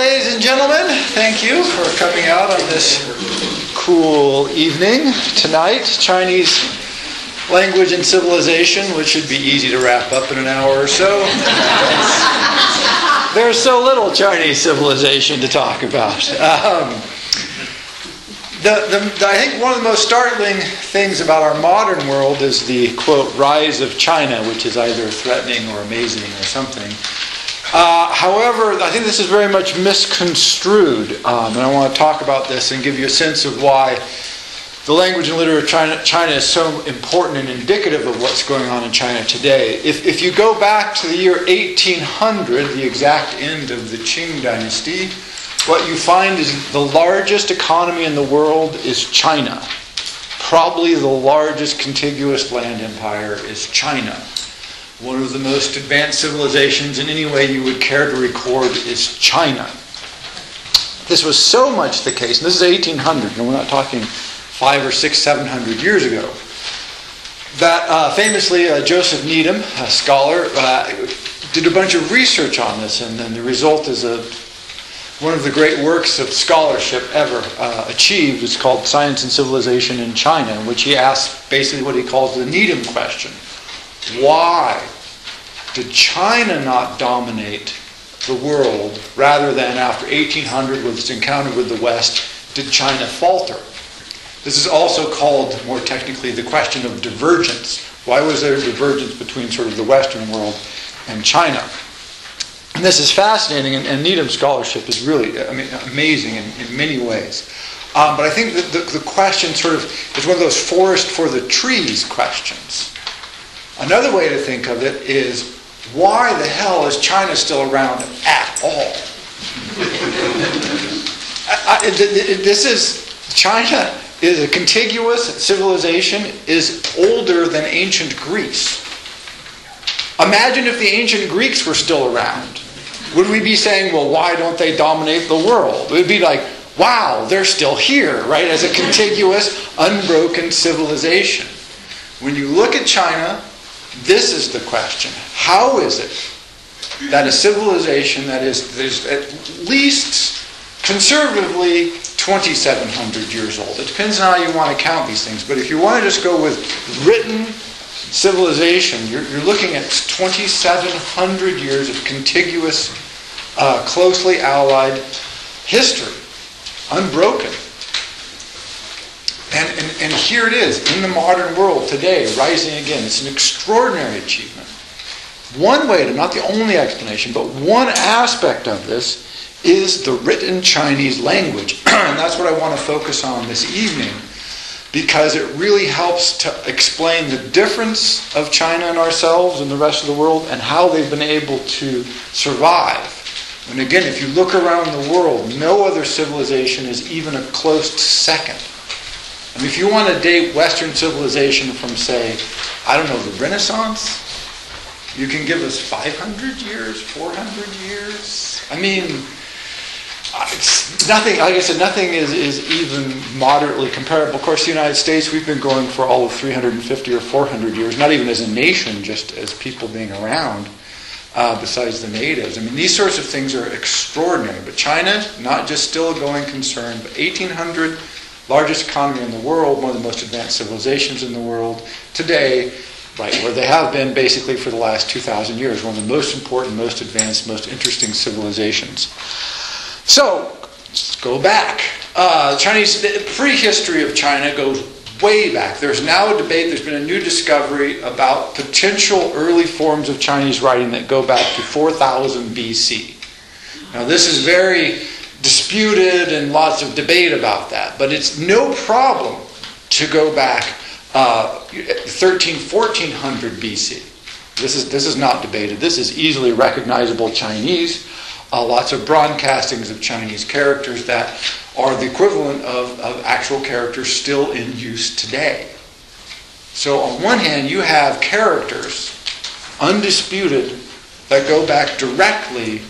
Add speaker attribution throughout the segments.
Speaker 1: ladies and gentlemen, thank you for coming out on this cool evening tonight. Chinese language and civilization, which should be easy to wrap up in an hour or so. There's so little Chinese civilization to talk about. I think one of the most startling things about our modern world is the, quote, rise of China, which is either threatening or amazing or something. However, I think this is very much misconstrued, and I want to talk about this and give you a sense of why the language and literature of China is so important and indicative of what's going on in China today. If you go back to the year 1800, the exact end of the Qing Dynasty, what you find is the largest economy in the world is China. Probably the largest contiguous land empire is China. One of the most advanced civilizations in any way you would care to record is China. This was so much the case, and this is 1800, and we're not talking 500 or 600, 700 years ago, that famously Joseph Needham, a scholar, did a bunch of research on this, and then the result is one of the great works of scholarship ever achieved. It's called Science and Civilization in China, in which he asks basically what he calls the Needham question. Why did China not dominate the world rather than after 1800 with its encounter with the West, did China falter? This is also called, more technically, the question of divergence. Why was there a divergence between sort of the Western world and China? And this is fascinating, and Needham's scholarship is really amazing in many ways. But I think that the question sort of is one of those forest for the trees questions. Another way to think of it is, why the hell is China still around at all? China is a contiguous civilization, is older than ancient Greece. Imagine if the ancient Greeks were still around. Would we be saying, well, why don't they dominate the world? It would be like, wow, they're still here, right? As a contiguous, unbroken civilization. When you look at China, this is the question. How is it that a civilization that is at least conservatively 2,700 years old, it depends on how you want to count these things, but if you want to just go with written civilization, you're looking at 2,700 years of contiguous, closely allied history, unbroken. And here it is, in the modern world today, rising again. It's an extraordinary achievement. One way to, not the only explanation, but one aspect of this is the written Chinese language. And that's what I want to focus on this evening, because it really helps to explain the difference of China and ourselves and the rest of the world and how they've been able to survive. And again, if you look around the world, no other civilization is even a close second. I mean, if you want to date Western civilization from, say, I don't know, the Renaissance, you can give us 500 years, 400 years. I mean, it's nothing, like I said, nothing is even moderately comparable. Of course, the United States, we've been going for all of 350 or 400 years, not even as a nation, just as people being around, besides the natives. I mean, these sorts of things are extraordinary. But China, not just still a going concern, but 1800, largest economy in the world, one of the most advanced civilizations in the world today, right where they have been basically for the last 2,000 years, one of the most important, most advanced, most interesting civilizations. So, let's go back. The prehistory of China goes way back. There's now a debate, there's been a new discovery about potential early forms of Chinese writing that go back to 4000 BC. Now this is very disputed and lots of debate about that, but it's no problem to go back 1400 BC. This is not debated. This is easily recognizable Chinese. Lots of broadcastings of Chinese characters that are the equivalent of actual characters still in use today. So on one hand, you have characters, undisputed, that go back directly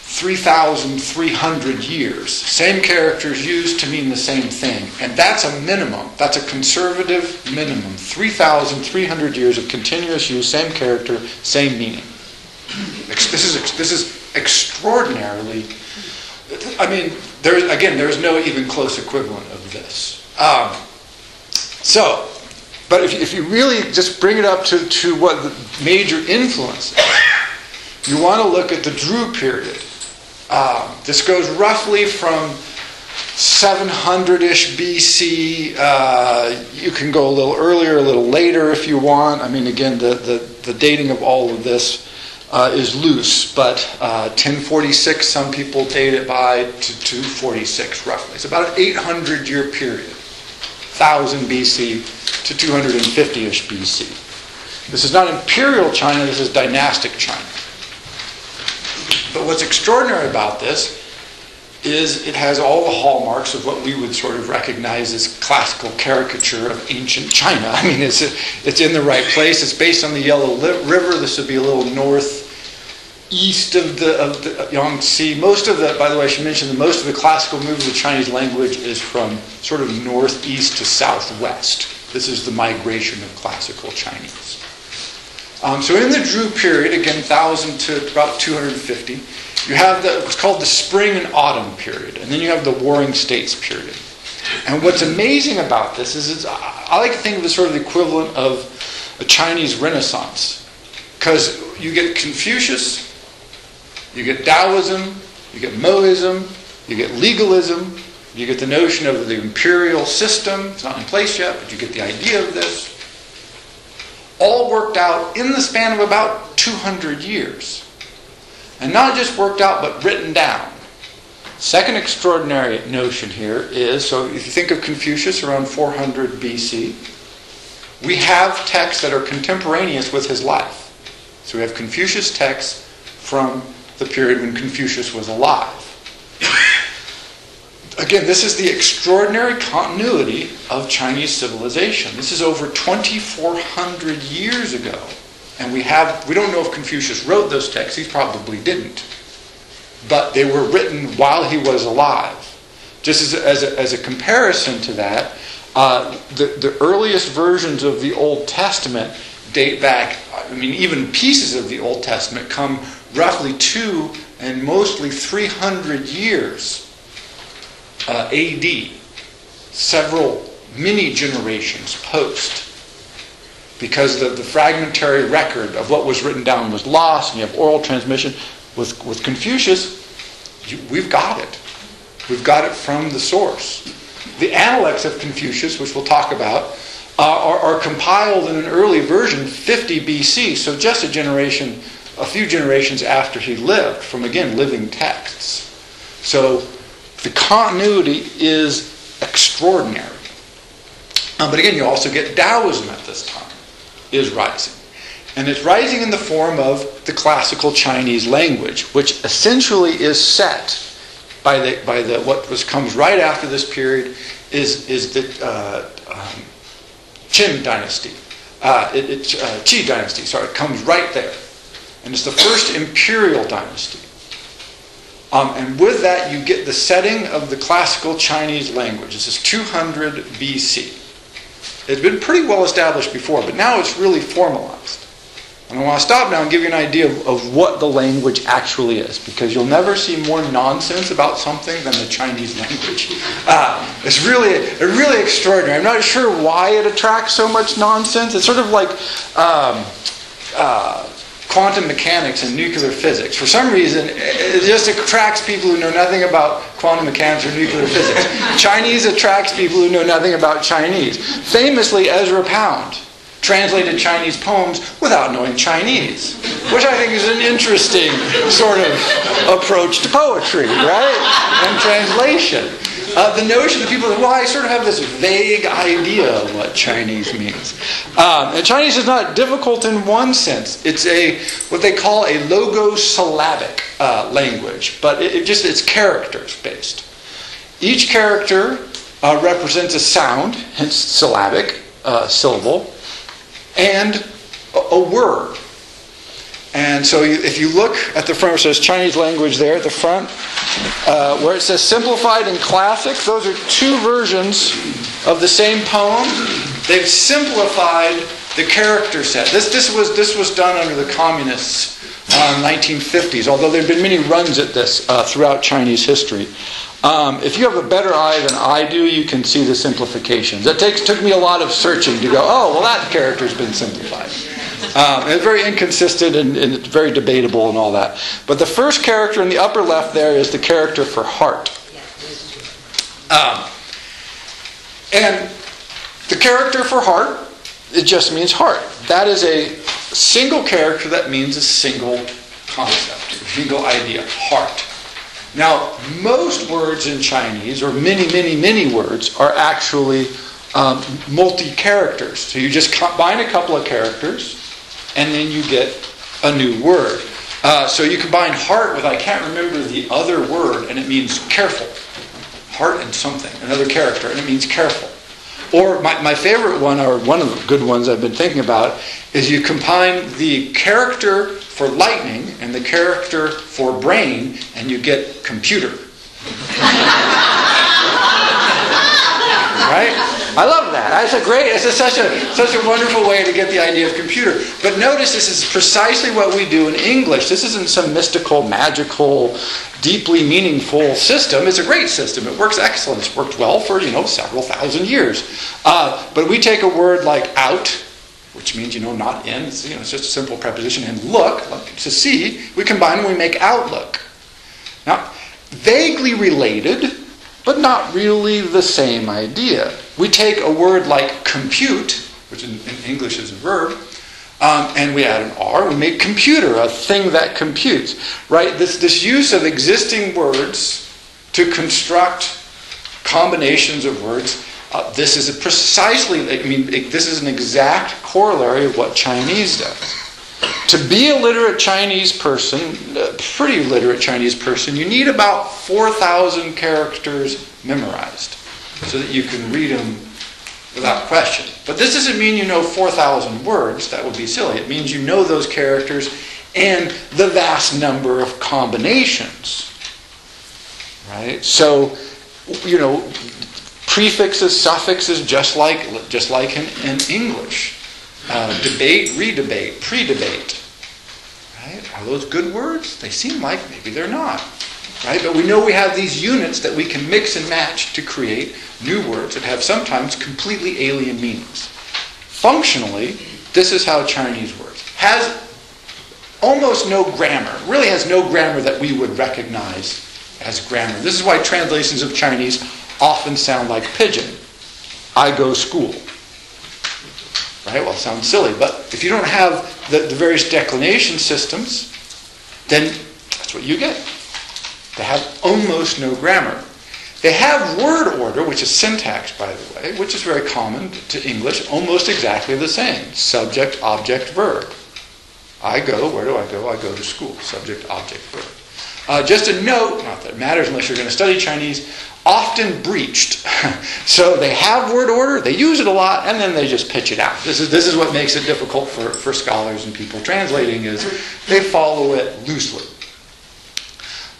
Speaker 1: 3,300 years. Same characters used to mean the same thing. And that's a minimum. That's a conservative minimum. 3,300 years of continuous use, same character, same meaning. This is extraordinarily I mean, there's no even close equivalent of this. But if you really just bring it up to what the major influence is, you want to look at the Zhou period. This goes roughly from 700-ish BC. You can go a little earlier, a little later if you want. I mean, again, the dating of all of this is loose, but 1046, some people date it by to 246 roughly. It's about an 800-year period, 1000 BC to 250-ish BC. This is not imperial China, this is dynastic China. But what's extraordinary about this is it has all the hallmarks of what we would sort of recognize as classical caricature of ancient China. I mean, it's in the right place. It's based on the Yellow River. This would be a little northeast of the Yangtze. Most of the, by the way, I should mention that most of the classical movement of the Chinese language is from sort of northeast to southwest. This is the migration of classical Chinese. So in the Zhou period, again, 1000 to about 250, you have what's called the spring and autumn period, and then you have the warring states period. And what's amazing about this is I like to think of it as sort of the equivalent of a Chinese Renaissance, because you get Confucius, you get Taoism, you get Mohism, you get legalism, you get the notion of the imperial system. It's not in place yet, but you get the idea of this. All worked out in the span of about 200 years. And not just worked out, but written down. Second extraordinary notion here is, so if you think of Confucius around 400 BC, we have texts that are contemporaneous with his life. So we have Confucius texts from the period when Confucius was alive. Again, this is the extraordinary continuity of Chinese civilization. This is over 2,400 years ago. And we don't know if Confucius wrote those texts. He probably didn't. But they were written while he was alive. Just as a comparison to that, the earliest versions of the Old Testament date back, I mean, even pieces of the Old Testament come roughly 2 and mostly 300 years AD, several mini generations post. Because the fragmentary record of what was written down was lost, and you have oral transmission. With Confucius, we've got it. We've got it from the source. The Analects of Confucius, which we'll talk about, are compiled in an early version, 50 BC, so just a few generations after he lived, from, again, living texts. So the continuity is extraordinary. But again, you also get Taoism at this time is rising. And it's rising in the form of the classical Chinese language, which essentially is set by the what comes right after this period is the Qin dynasty. Qi dynasty, sorry, it comes right there. And it's the first imperial dynasty. And with that, you get the setting of the classical Chinese language. This is 200 BC. It's been pretty well established before, but now it's really formalized. And I want to stop now and give you an idea of what the language actually is, because you'll never see more nonsense about something than the Chinese language. It's really extraordinary. I'm not sure why it attracts so much nonsense. It's sort of like quantum mechanics and nuclear physics. For some reason, it just attracts people who know nothing about quantum mechanics or nuclear physics. Chinese attracts people who know nothing about Chinese. Famously, Ezra Pound translated Chinese poems without knowing Chinese, which I think is an interesting sort of approach to poetry, right? And translation. The notion that people, well, I sort of have this vague idea of what Chinese means. And Chinese is not difficult in one sense. It's what they call a logosyllabic language, but it's characters based. Each character represents a sound, hence syllabic, syllable, and a word. And so if you look at the front, where it says Chinese language there at the front, where it says simplified and classic, those are two versions of the same poem. They've simplified the character set. This was done under the communists 1950s, although there have been many runs at this throughout Chinese history. If you have a better eye than I do, you can see the simplifications. It took me a lot of searching to go, oh, well, that character's been simplified. It's very inconsistent and it's very debatable and all that. But the first character in the upper left there is the character for heart. And the character for heart, it just means heart. That is a single character that means a single concept, a single idea, heart. Now, most words in Chinese, or many, many, many words, are actually multi-characters. So you just combine a couple of characters, and then you get a new word. So you combine heart with, I can't remember the other word, and it means careful. Heart and something, another character, and it means careful. Or my favorite one, or one of the good ones I've been thinking about, is you combine the character for lightning and the character for brain, and you get computer. Right? I love that. It's such a wonderful way to get the idea of computer. But notice this is precisely what we do in English. This isn't some mystical, magical, deeply meaningful system. It's a great system. It works excellent. It's worked well for, several thousand years. But we take a word like out, which means, not in. It's just a simple preposition. And look, like to see, we combine and we make outlook. Now, vaguely related, but not really the same idea. We take a word like compute, which in English is a verb, and we add an R. We make computer, a thing that computes. Right? This use of existing words to construct combinations of words, this is this is an exact corollary of what Chinese does. To be a literate Chinese person, a pretty literate Chinese person, you need about 4,000 characters memorized so that you can read them without question. But this doesn't mean you know 4,000 words. That would be silly. It means you know those characters and the vast number of combinations. Right? So, prefixes, suffixes, just like in English. Debate, redebate, pre-debate. Right? Are those good words? They seem like maybe they're not. Right? But we know we have these units that we can mix and match to create new words that have sometimes completely alien meanings. Functionally, this is how Chinese works. Has almost no grammar. Really has no grammar that we would recognize as grammar. This is why translations of Chinese often sound like pidgin. I go school. Right? Well, it sounds silly, but if you don't have the various declination systems, then that's what you get. They have almost no grammar. They have word order, which is syntax, by the way, which is very common to English, almost exactly the same. Subject, object, verb. I go, where do I go? I go to school. Subject, object, verb. Just a note, not that it matters unless you're going to study Chinese, often breached. So they have word order, they use it a lot, and then they just pitch it out. This is what makes it difficult for scholars and people translating, is they follow it loosely.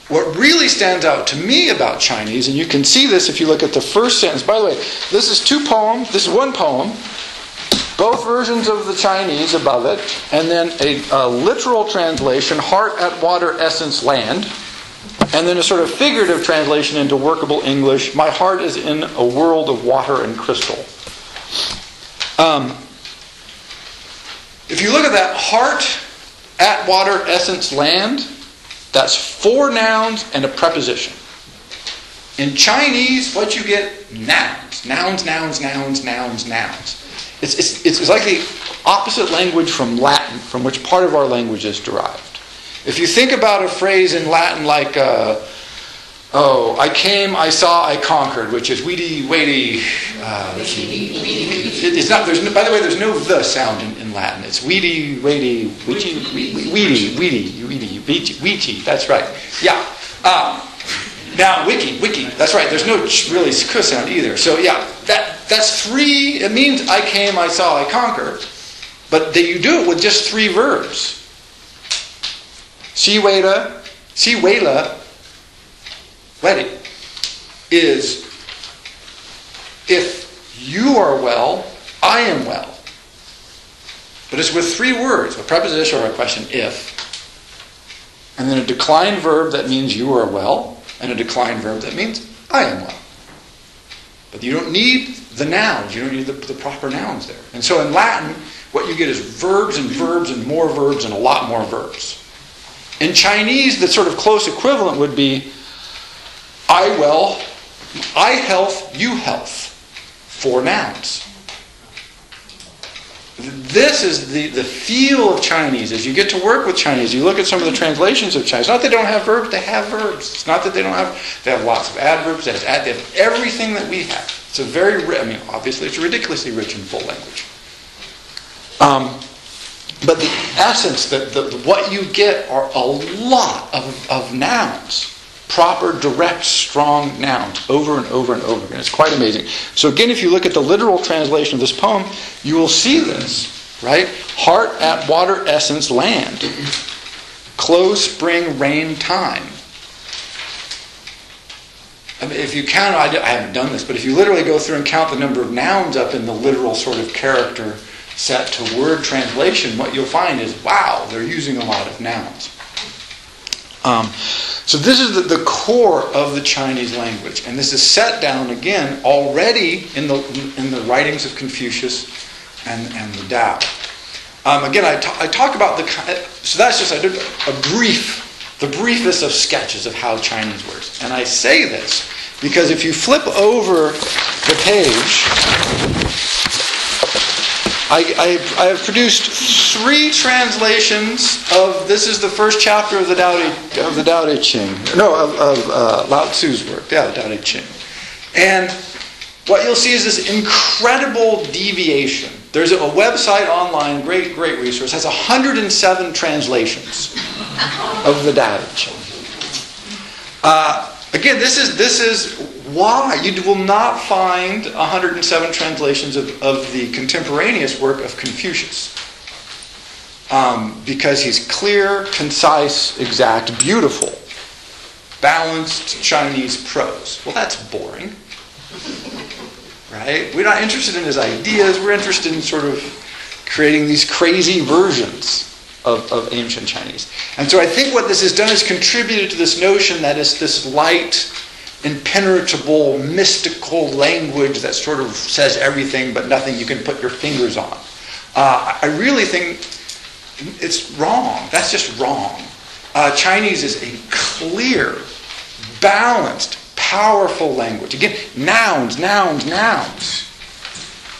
Speaker 1: What really stands out to me about Chinese, and you can see this if you look at the first sentence. By the way, this is two poems. This is one poem. Both versions of the Chinese above it. And then a literal translation, heart at water, essence, land. And then a sort of figurative translation into workable English. My heart is in a world of water and crystal. If you look at that, heart at water, essence, land, that's 4 nouns and a preposition. In Chinese, what you get? Nouns. Nouns, nouns, nouns, nouns, nouns. It's like the opposite language from Latin, from which part of our language is derived. If you think about a phrase in Latin like, I came, I saw, I conquered, which is weedy, weighty. It's not. By the way, there's no the sound in Latin. It's weedy, weighty, weedy. That's right. Yeah. Now, wiki. That's right. There's no really k sound either. So yeah, that's 3. It means I came, I saw, I conquered. But you do it with just 3 verbs. Si weila, wedding, is if you are well, I am well. But it's with 3 words, a preposition or a question, if. and then a declined verb that means you are well, and a declined verb that means I am well. But you don't need the nouns. You don't need the proper nouns there. And so in Latin, what you get is verbs and verbs and more verbs and a lot more verbs. In Chinese, the sort of close equivalent would be I well, I health, you health. 4 nouns. This is the feel of Chinese. As you get to work with Chinese, you look at some of the translations of Chinese. It's not that they don't have verbs, they have verbs. It's not that they have lots of adverbs, they have everything that we have. It's a very, obviously it's a ridiculously rich and full language. But the essence, what you get are a lot of nouns. Proper, direct, strong nouns over and over and over again. It's quite amazing. So again, if you look at the literal translation of this poem, you will see this, right? Heart at water essence land. Close spring rain time. If you count, I haven't done this, but if you literally go through and count the number of nouns up in the literal sort of character set to word translation, what you'll find is, wow, they're using a lot of nouns. So this is the core of the Chinese language, and this is set down again already in the writings of Confucius and the Tao. Again, I talk about so that's just I did the briefest of sketches of how Chinese works, and I say this because if you flip over the page, I have produced 3 translations of, this is the first chapter of the Tao Te Ching. No, of Lao Tzu's work. Yeah, the Tao Te Ching. And what you'll see is this incredible deviation. There's a website online, great resource, has 107 translations of the Tao Te Ching. Again, this is why you will not find 107 translations of the contemporaneous work of Confucius. Because he's clear, concise, exact, beautiful, balanced Chinese prose. Well, that's boring. Right? We're not interested in his ideas. We're interested in sort of creating these crazy versions of ancient Chinese. And so I think what this has done is contributed to this notion that it's this light, impenetrable, mystical language that sort of says everything but nothing you can put your fingers on. I really think it's wrong. That's just wrong. Chinese is a clear, balanced, powerful language. Again, nouns.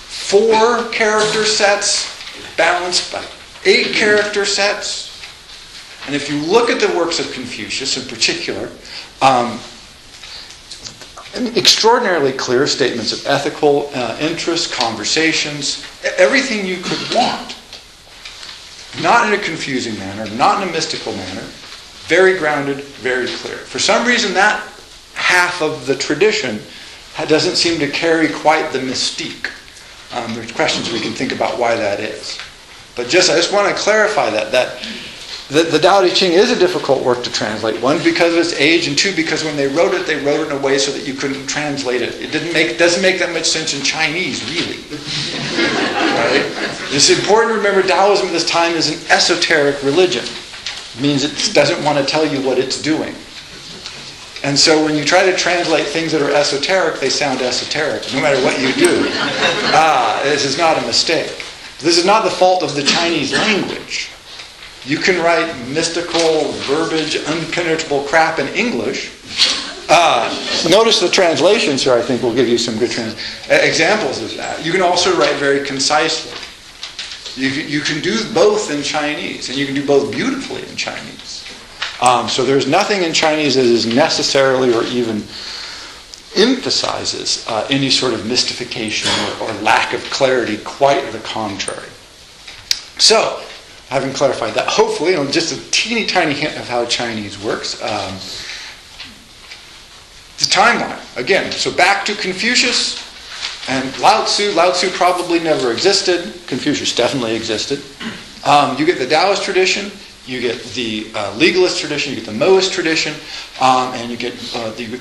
Speaker 1: 4 character sets balanced by 8 character sets. And if you look at the works of Confucius in particular, extraordinarily clear statements of ethical interests, conversations, everything you could want. Not in a confusing manner, not in a mystical manner. Very grounded, very clear. For some reason, that half of the tradition doesn't seem to carry quite the mystique. There's questions we can think about why that is. But I just want to clarify that the Tao Te Ching is a difficult work to translate. 1, because of its age, and 2, because when they wrote it in a way so that you couldn't translate it. It doesn't make that much sense in Chinese, really. Right? It's important to remember Taoism at this time is an esoteric religion. It means it doesn't want to tell you what it's doing. And so when you try to translate things that are esoteric, they sound esoteric, no matter what you do. This is not a mistake. This is not the fault of the Chinese language. You can write mystical, verbiage, impenetrable crap in English. Notice the translations here, I think, will give you some good examples of that. You can also write very concisely. You can do both in Chinese, and you can do both beautifully in Chinese. So there's nothing in Chinese that is necessarily or even emphasizes any sort of mystification or lack of clarity, quite the contrary. So, having clarified that, hopefully, just a teeny tiny hint of how Chinese works. The timeline, again, so back to Confucius and Lao Tzu. Lao Tzu probably never existed. Confucius definitely existed. You get the Taoist tradition, you get the legalist tradition, you get the Moist tradition, and you get the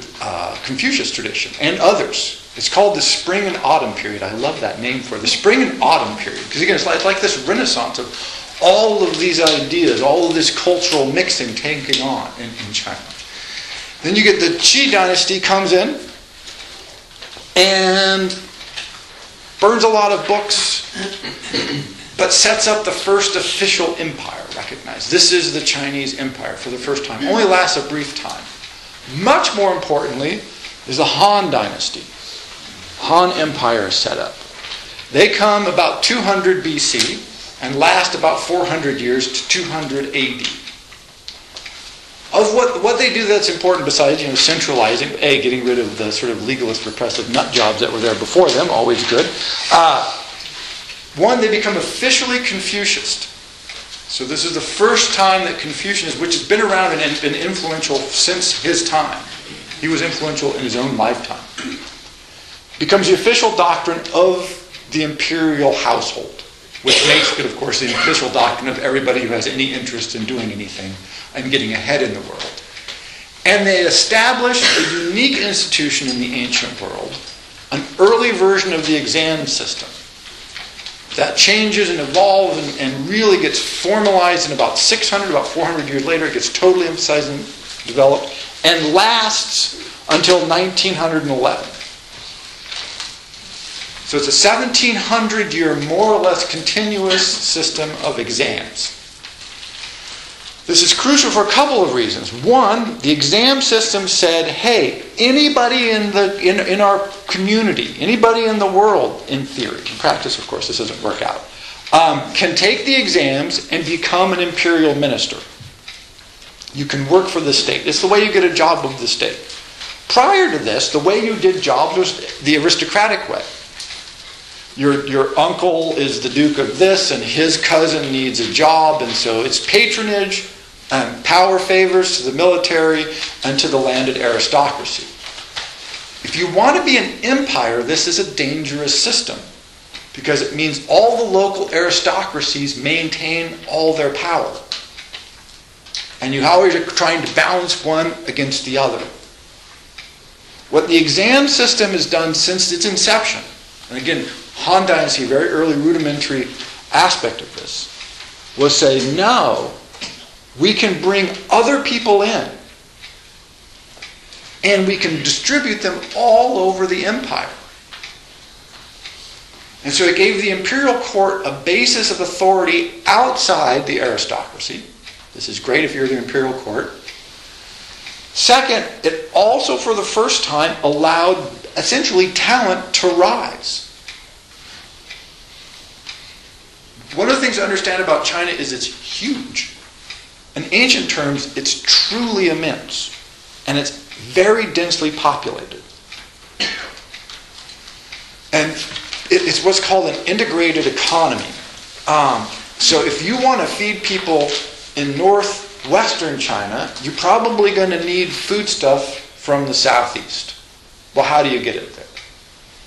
Speaker 1: Confucius tradition, and others. It's called the Spring and Autumn period. I love that name for it. The Spring and Autumn period. Because again, it's like this renaissance of all of these ideas, all of this cultural mixing taking on in China. Then you get the Qi dynasty comes in and burns a lot of books, but sets up the first official empire recognized. This is the Chinese empire for the first time. Only lasts a brief time. Much more importantly is the Han dynasty. Han Empire is set up. They come about 200 BC and last about 400 years to 200 AD. Of what they do that's important besides, centralizing, getting rid of the sort of legalist repressive nut jobs that were there before them, always good. One, they become officially Confucianist. So this is the first time that Confucianism, which has been around and been influential since his time, he was influential in his own lifetime, becomes the official doctrine of the imperial household, which makes it, of course, the official doctrine of everybody who has any interest in doing anything and getting ahead in the world. And they establish a unique institution in the ancient world, an early version of the exam system that changes and evolves and really gets formalized in about 600, about 400 years later. It gets totally emphasized and developed and lasts until 1911. So it's a 1700-year, more or less continuous system of exams. This is crucial for a couple of reasons. One, the exam system said, hey, anybody in our community, anybody in the world, in theory, in practice, of course, this doesn't work out, can take the exams and become an imperial minister. You can work for the state. It's the way you get a job with the state. Prior to this, the way you did jobs was the aristocratic way. Your uncle is the Duke of this, and his cousin needs a job, and so it's patronage and power favors to the military and to the landed aristocracy. If you want to be an empire, this is a dangerous system because it means all the local aristocracies maintain all their power. And you always are trying to balance one against the other. What the exam system has done since its inception, and again, Han Dynasty, a very early rudimentary aspect of this, was say, no, we can bring other people in and we can distribute them all over the empire. And so it gave the imperial court a basis of authority outside the aristocracy. This is great if you're the imperial court. Second, it also for the first time allowed essentially talent to rise. One of the things to understand about China is it's huge. In ancient terms, it's truly immense. And it's very densely populated. And it's what's called an integrated economy. So if you want to feed people in northwestern China, you're probably going to need foodstuff from the southeast. Well, how do you get it there?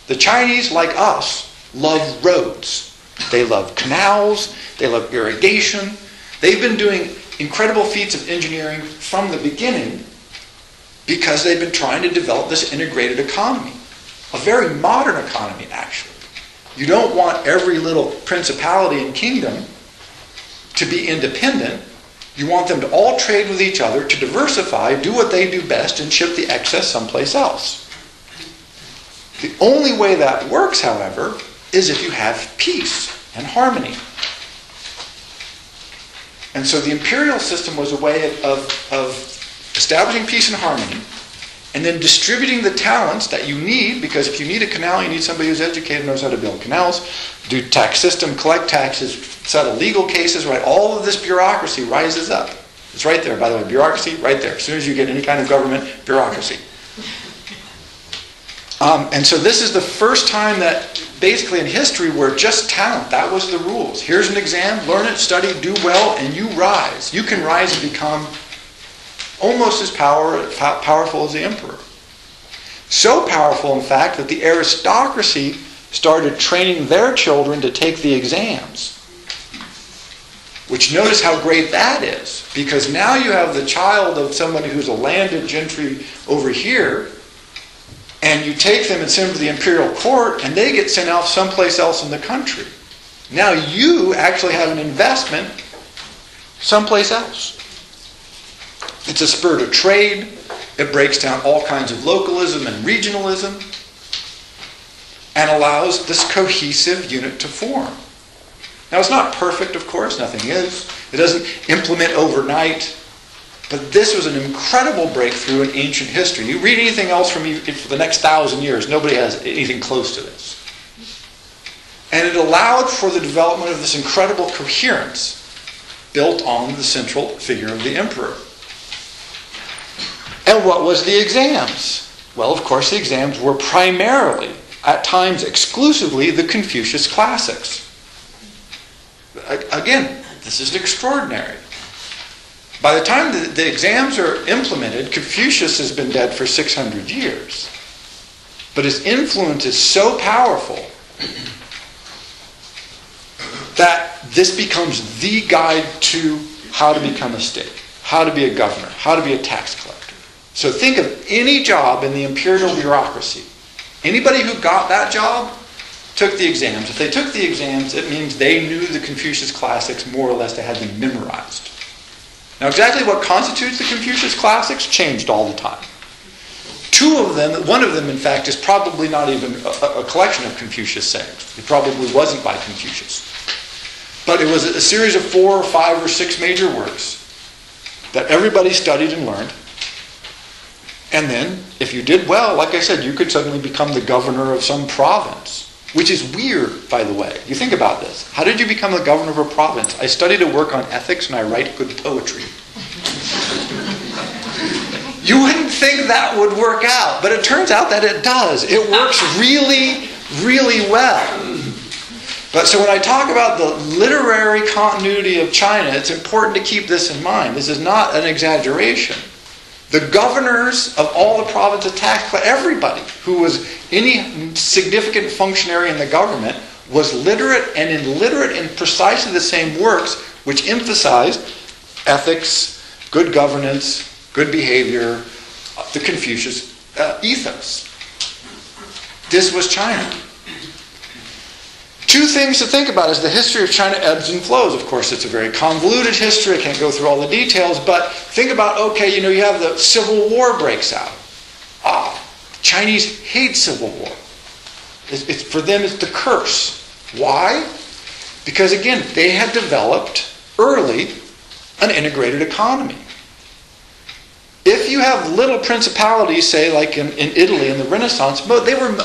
Speaker 1: The Chinese, like us, love roads. They love canals. They love irrigation. They've been doing incredible feats of engineering from the beginning because they've been trying to develop this integrated economy. A very modern economy, actually. You don't want every little principality and kingdom to be independent. You want them to all trade with each other, to diversify, do what they do best, and ship the excess someplace else. The only way that works, however, is if you have peace and harmony. And so the imperial system was a way of establishing peace and harmony and then distributing the talents that you need, because if you need a canal, you need somebody who's educated, knows how to build canals, do tax system, collect taxes, settle legal cases, right? All of this bureaucracy rises up. It's right there, by the way, bureaucracy, right there. As soon as you get any kind of government, bureaucracy. And so this is the first time that basically in history where just talent, that was the rules. Here's an exam, learn it, study, do well, and you rise. You can rise and become almost as powerful as the emperor. So powerful, in fact, that the aristocracy started training their children to take the exams. Which, notice how great that is. Because now you have the child of somebody who's a landed gentry over here, and you take them and send them to the imperial court, and they get sent out someplace else in the country. Now you actually have an investment someplace else. It's a spur to trade. It breaks down all kinds of localism and regionalism and allows this cohesive unit to form. Now, it's not perfect, of course. Nothing is. It doesn't implement overnight. But this was an incredible breakthrough in ancient history. You read anything else from for the next 1,000 years, nobody has anything close to this. And it allowed for the development of this incredible coherence built on the central figure of the emperor. And what was the exams? Well, of course, the exams were primarily, at times exclusively, the Confucius classics. Again, this is extraordinary. By the time the exams are implemented, Confucius has been dead for 600 years. But his influence is so powerful that this becomes the guide to how to become a state, how to be a governor, how to be a tax collector. So think of any job in the imperial bureaucracy. Anybody who got that job took the exams. If they took the exams, it means they knew the Confucius classics more or less. They had them memorized. Now, exactly what constitutes the Confucius classics changed all the time. Two of them, one of them, in fact, is probably not even a collection of Confucius sayings. It probably wasn't by Confucius. But it was a series of 4 or 5 or 6 major works that everybody studied and learned. And then, if you did well, like I said, you could suddenly become the governor of some province. Which is weird, by the way. You think about this. How did you become the governor of a province? I studied a work on ethics and I write good poetry. You wouldn't think that would work out, but it turns out that it does. It works really, really well. But so when I talk about the literary continuity of China, it's important to keep this in mind. This is not an exaggeration. The governors of all the provinces, everybody who was any significant functionary in the government was literate and illiterate in precisely the same works which emphasized ethics, good governance, good behavior, the Confucius ethos. This was China. 2 things to think about is the history of China ebbs and flows. Of course, it's a very convoluted history. I can't go through all the details, but think about, okay, you have the Civil War breaks out. Chinese hate Civil War. For them, it's the curse. Why? Because, again, they had developed early an integrated economy. If you have little principalities, say, like in Italy in the Renaissance, they were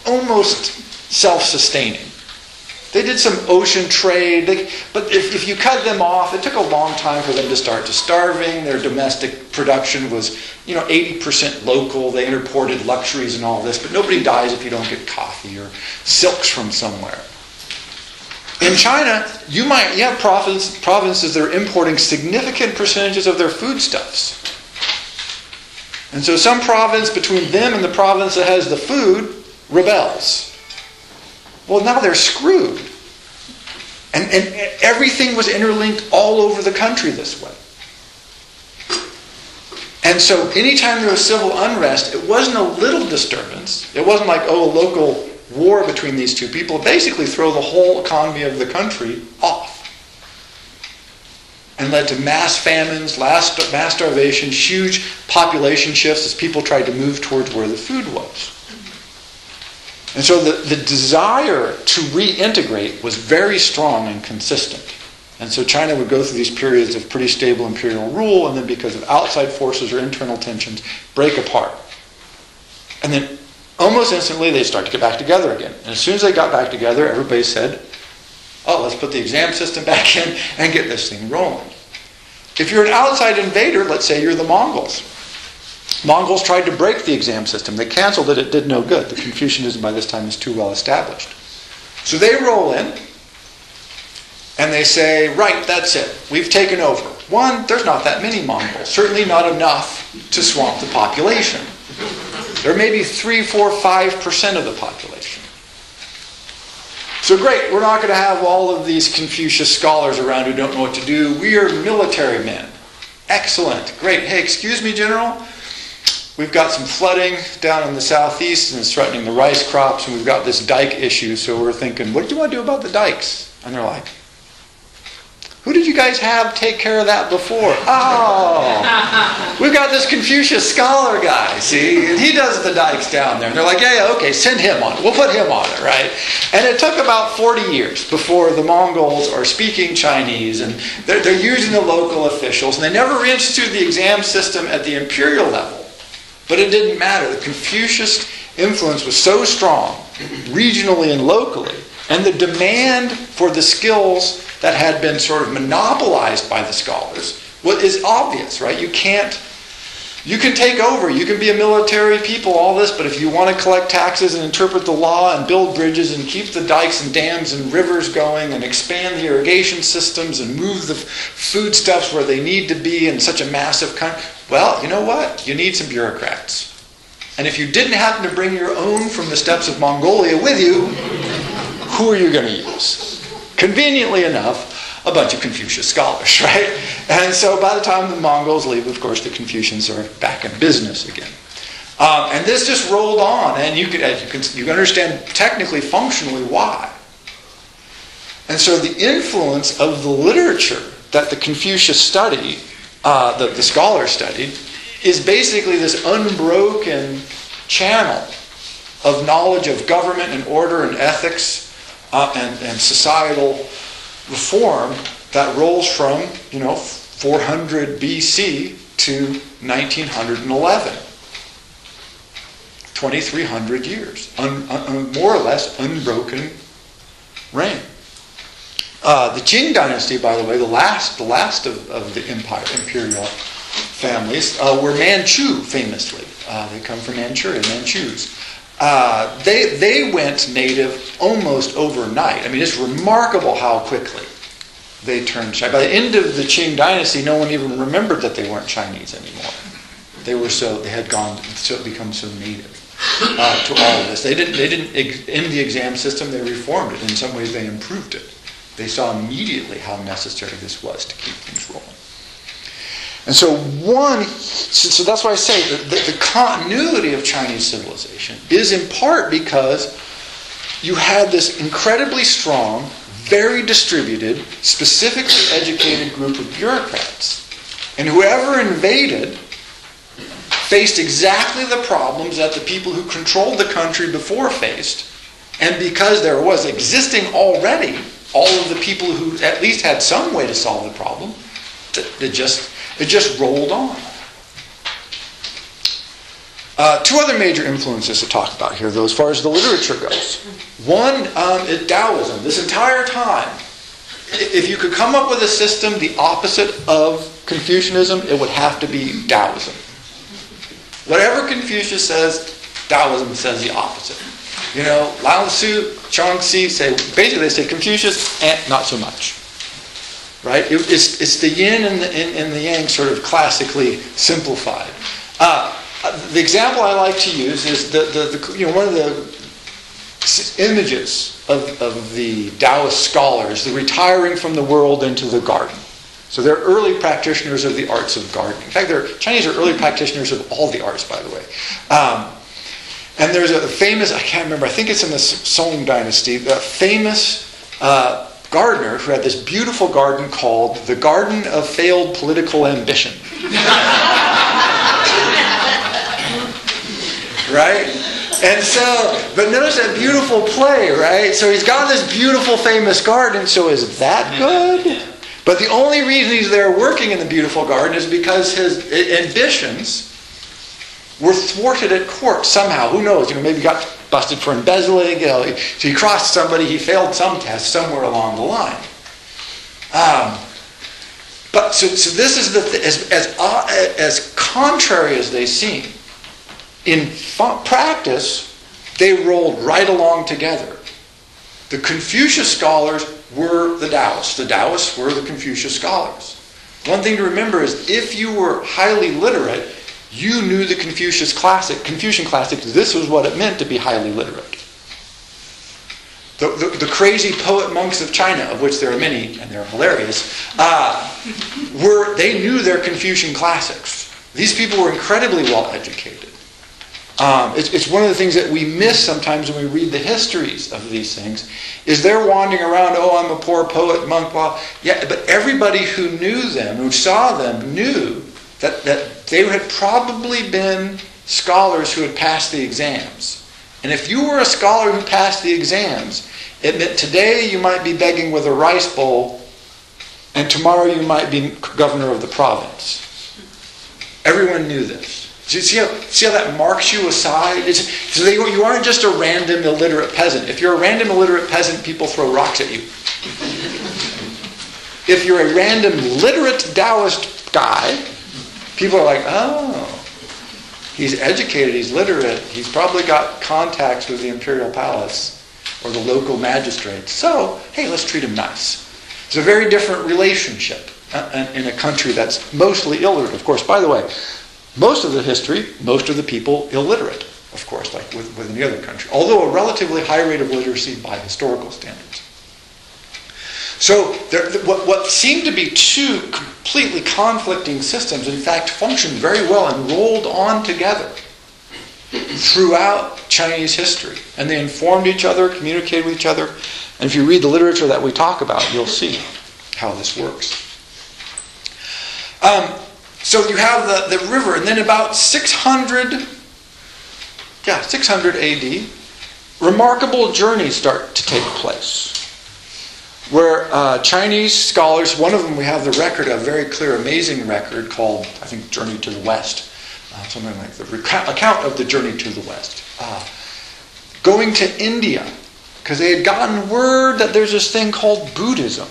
Speaker 1: almost self-sustaining. They did some ocean trade, but if you cut them off, it took a long time for them to start starving. Their domestic production was, 80% local. They imported luxuries and all this, but nobody dies if you don't get coffee or silks from somewhere. In China, you have provinces that are importing significant percentages of their foodstuffs. And so some province between them and the province that has the food rebels. Well, now they're screwed. And everything was interlinked all over the country this way. And so anytime there was civil unrest, it wasn't a little disturbance. It wasn't like, a local war between these two people. Basically throw the whole economy of the country off. And led to mass famines, mass starvation, huge population shifts as people tried to move towards where the food was. And so the desire to reintegrate was very strong and consistent. And so China would go through these periods of pretty stable imperial rule, and then because of outside forces or internal tensions, break apart. And then almost instantly they start to get back together again. And as soon as they got back together, everybody said, let's put the exam system back in and get this thing rolling. If you're an outside invader, let's say you're the Mongols. Mongols tried to break the exam system. They canceled it. It did no good. The Confucianism by this time is too well established. So they roll in and they say, right, that's it. We've taken over. 1, there's not that many Mongols. Certainly not enough to swamp the population. There may be 3, 4, 5% of the population. So great, we're not going to have all of these Confucius scholars around who don't know what to do. We are military men. Excellent. Great. Hey, excuse me, General. We've got some flooding down in the southeast and it's threatening the rice crops, and we've got this dike issue, so we're thinking, what do you want to do about the dikes? And they're like, who did you guys have take care of that before? Oh, we've got this Confucius scholar guy, see? And he does the dikes down there. And they're like, yeah, okay, send him on it. We'll put him on it, right? And it took about 40 years before the Mongols are speaking Chinese, and they're using the local officials. And they never reinstituted the exam system at the imperial level. But it didn't matter. The Confucius influence was so strong, regionally and locally, and the demand for the skills that had been sort of monopolized by the scholars is obvious, right? You can take over, you can be a military people, all this, but if you want to collect taxes and interpret the law and build bridges and keep the dikes and dams and rivers going and expand the irrigation systems and move the foodstuffs where they need to be in such a massive country, well, you know what? You need some bureaucrats. And if you didn't happen to bring your own from the steppes of Mongolia with you, who are you going to use? Conveniently enough, a bunch of Confucius scholars, right? And so by the time the Mongols leave, of course, the Confucians are back in business again. And this just rolled on, and you can understand technically, functionally why. And so the influence of the literature that the Confucius study, the scholars studied, is basically this unbroken channel of knowledge of government and order and ethics and societal reform that rolls from 400 BC to 1911. 2,300 years, more or less unbroken reign. The Qing Dynasty, by the way, the last of the imperial families, were Manchu, famously. They come from Manchuria, Manchus. They went native almost overnight. I mean, it's remarkable how quickly they turned Chinese. By the end of the Qing Dynasty, no one even remembered that they weren't Chinese anymore. They had become so native to all of this. They didn't end the exam system. They reformed it. In some ways, they improved it. They saw immediately how necessary this was to keep things rolling. And so that's why I say that the continuity of Chinese civilization is in part because you had this incredibly strong, very distributed, specifically educated group of bureaucrats. And whoever invaded faced exactly the problems that the people who controlled the country before faced. And because there was existing already all of the people who at least had some way to solve the problem, it just rolled on. Two other major influences to talk about here, though, as far as the literature goes. One is Taoism. This entire time, if you could come up with a system the opposite of Confucianism, it would have to be Taoism. Whatever Confucius says, Taoism says the opposite. Lao Tzu, Chuang-Tzu basically they say Confucius, not so much. Right? It's the yin and the yang sort of classically simplified. The example I like to use is one of the images of the Taoist scholars, the retiring from the world into the garden. So they're early practitioners of the arts of gardening. In fact, Chinese are early practitioners of all the arts, by the way. And there's a famous, I can't remember, I think it's in the Song Dynasty, a famous gardener who had this beautiful garden called the Garden of Failed Political Ambition. Right? And so, but notice that beautiful play, right? So he's got this beautiful famous garden, so is that good? But the only reason he's there working in the beautiful garden is because his ambitions were thwarted at court somehow. Who knows? Maybe he got busted for embezzling. So he crossed somebody. He failed some test somewhere along the line. But so this is as contrary as they seem. In practice, they rolled right along together. The Confucius scholars were the Taoists. The Taoists were the Confucius scholars. One thing to remember is if you were highly literate, you knew the Confucian classics. This was what it meant to be highly literate. The crazy poet monks of China, of which there are many, and they're hilarious, they knew their Confucian classics. These people were incredibly well educated. It's one of the things that we miss sometimes when we read the histories of these things, is they're wandering around, oh, I'm a poor poet, monk, blah. Yeah, but everybody who knew them, who saw them, knew that they had probably been scholars who had passed the exams. And if you were a scholar who passed the exams, it meant today you might be begging with a rice bowl, and tomorrow you might be governor of the province. Everyone knew this. Do you see how that marks you aside? So you aren't just a random illiterate peasant. If you're a random illiterate peasant, people throw rocks at you. If you're a random literate Taoist guy, people are like, oh, he's educated, he's literate, he's probably got contacts with the imperial palace or the local magistrates. So, hey, let's treat him nice. It's a very different relationship in a country that's mostly illiterate. Of course, by the way, most of the history, most of the people illiterate, of course, like with any other country. Although a relatively high rate of literacy by historical standards. So what seemed to be two completely conflicting systems, in fact, functioned very well and rolled on together throughout Chinese history. And they informed each other, communicated with each other. And if you read the literature that we talk about, you'll see how this works. So you have the river, and then about 600 AD, remarkable journeys start to take place. Where Chinese scholars, one of them we have the record, a very clear, amazing record called, I think, Journey to the West. Something like the account of the Journey to the West. Going to India, because they had gotten word that there's this thing called Buddhism.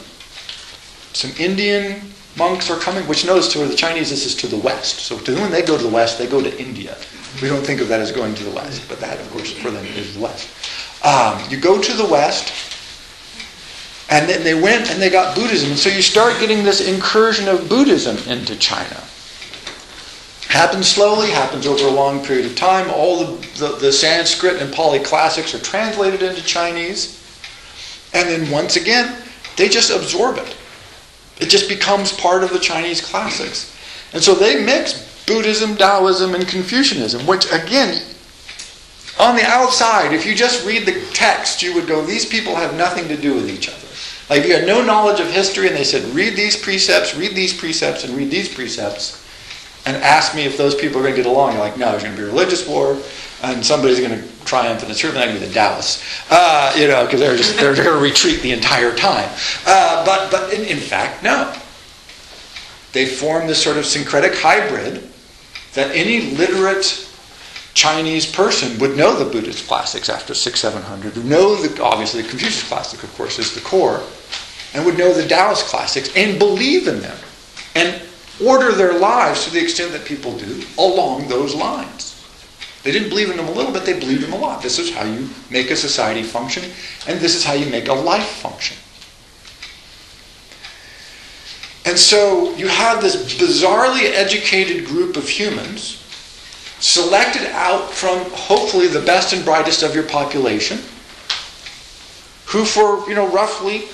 Speaker 1: Some Indian monks are coming, which knows to the Chinese this is to the West. So when they go to the West, they go to India. We don't think of that as going to the West, but that, of course, for them is the West. You go to the West, and then they went and they got Buddhism. And so you start getting this incursion of Buddhism into China. Happens slowly, happens over a long period of time. All the Sanskrit and Pali classics are translated into Chinese. And then once again, they just absorb it. It just becomes part of the Chinese classics. And so they mix Buddhism, Taoism, and Confucianism, which again, on the outside, if you just read the text, you would go, these people have nothing to do with each other. Like if you had no knowledge of history and they said, read these precepts, and read these precepts, and ask me if those people are going to get along. You're like, no, there's going to be a religious war, and somebody's going to triumph, and it's certainly not going to be the Taoists, because they're going to retreat the entire time. But in fact, no. They form this sort of syncretic hybrid that any literate Chinese person would know the Buddhist classics after 600-700, would know obviously the Confucius classic, of course, is the core, and would know the Taoist classics and believe in them and order their lives to the extent that people do along those lines. They didn't believe in them a little bit, they believed them a lot. This is how you make a society function, and this is how you make a life function. And so you have this bizarrely educated group of humans selected out from hopefully the best and brightest of your population, who for roughly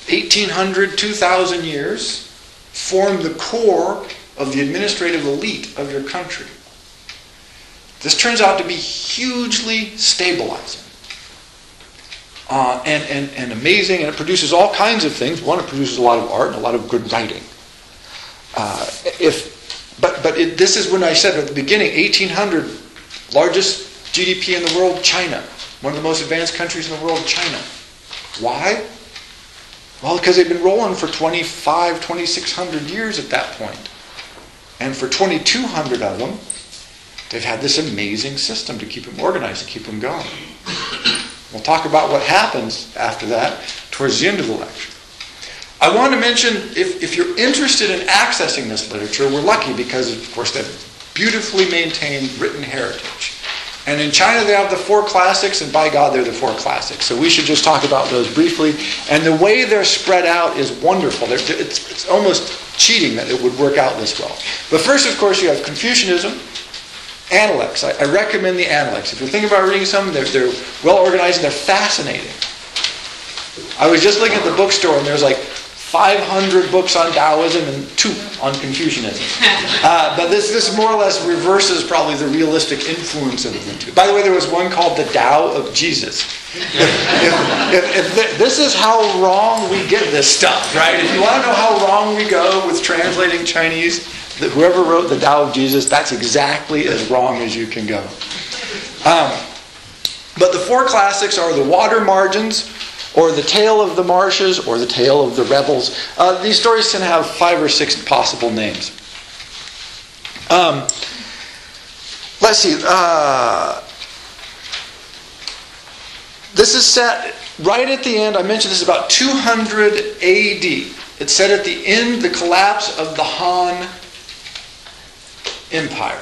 Speaker 1: 1,800, 2,000 years form the core of the administrative elite of your country. This turns out to be hugely stabilizing and amazing, and it produces all kinds of things. One, it produces a lot of art and a lot of good writing. This is when I said at the beginning, 1800, largest GDP in the world, China. One of the most advanced countries in the world, China. Why? Well, because they've been rolling for 2,600 years at that point. And for 2,200 of them, they've had this amazing system to keep them organized, to keep them going. We'll talk about what happens after that towards the end of the lecture. I want to mention, if you're interested in accessing this literature, we're lucky because, of course, they have beautifully maintained written heritage. And in China, they have the 4 classics, and by God, they're the 4 classics. So we should just talk about those briefly. And the way they're spread out is wonderful. It's almost cheating that it would work out this well. But first, of course, you have Confucianism, Analects. I recommend the Analects. If you're thinking about reading some, they're well organized and they're fascinating. I was just looking at the bookstore, and there's like 500 books on Taoism and 2 on Confucianism. But this more or less reverses probably the realistic influence of the 2. By the way, there was one called the Tao of Jesus. If this is how wrong we get this stuff, right? If you want to know how wrong we go with translating Chinese, whoever wrote the Tao of Jesus, that's exactly as wrong as you can go. But the 4 classics are the Water Margins, or the Tale of the Marshes, or the Tale of the Rebels. These stories can have 5 or 6 possible names. Let's see. This is set right at the end. I mentioned this is about 200 AD. It's set at the end, the collapse of the Han Empire.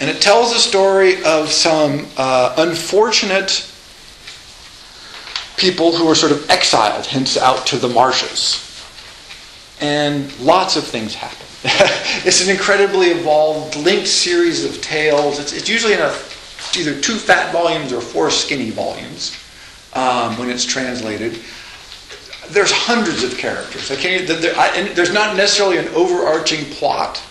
Speaker 1: And it tells the story of some unfortunate people who were sort of exiled, hence out to the marshes. And lots of things happen. It's an incredibly evolved, linked series of tales. It's usually in either 2 fat volumes or 4 skinny volumes when it's translated. There's hundreds of characters. And there's not necessarily an overarching plot.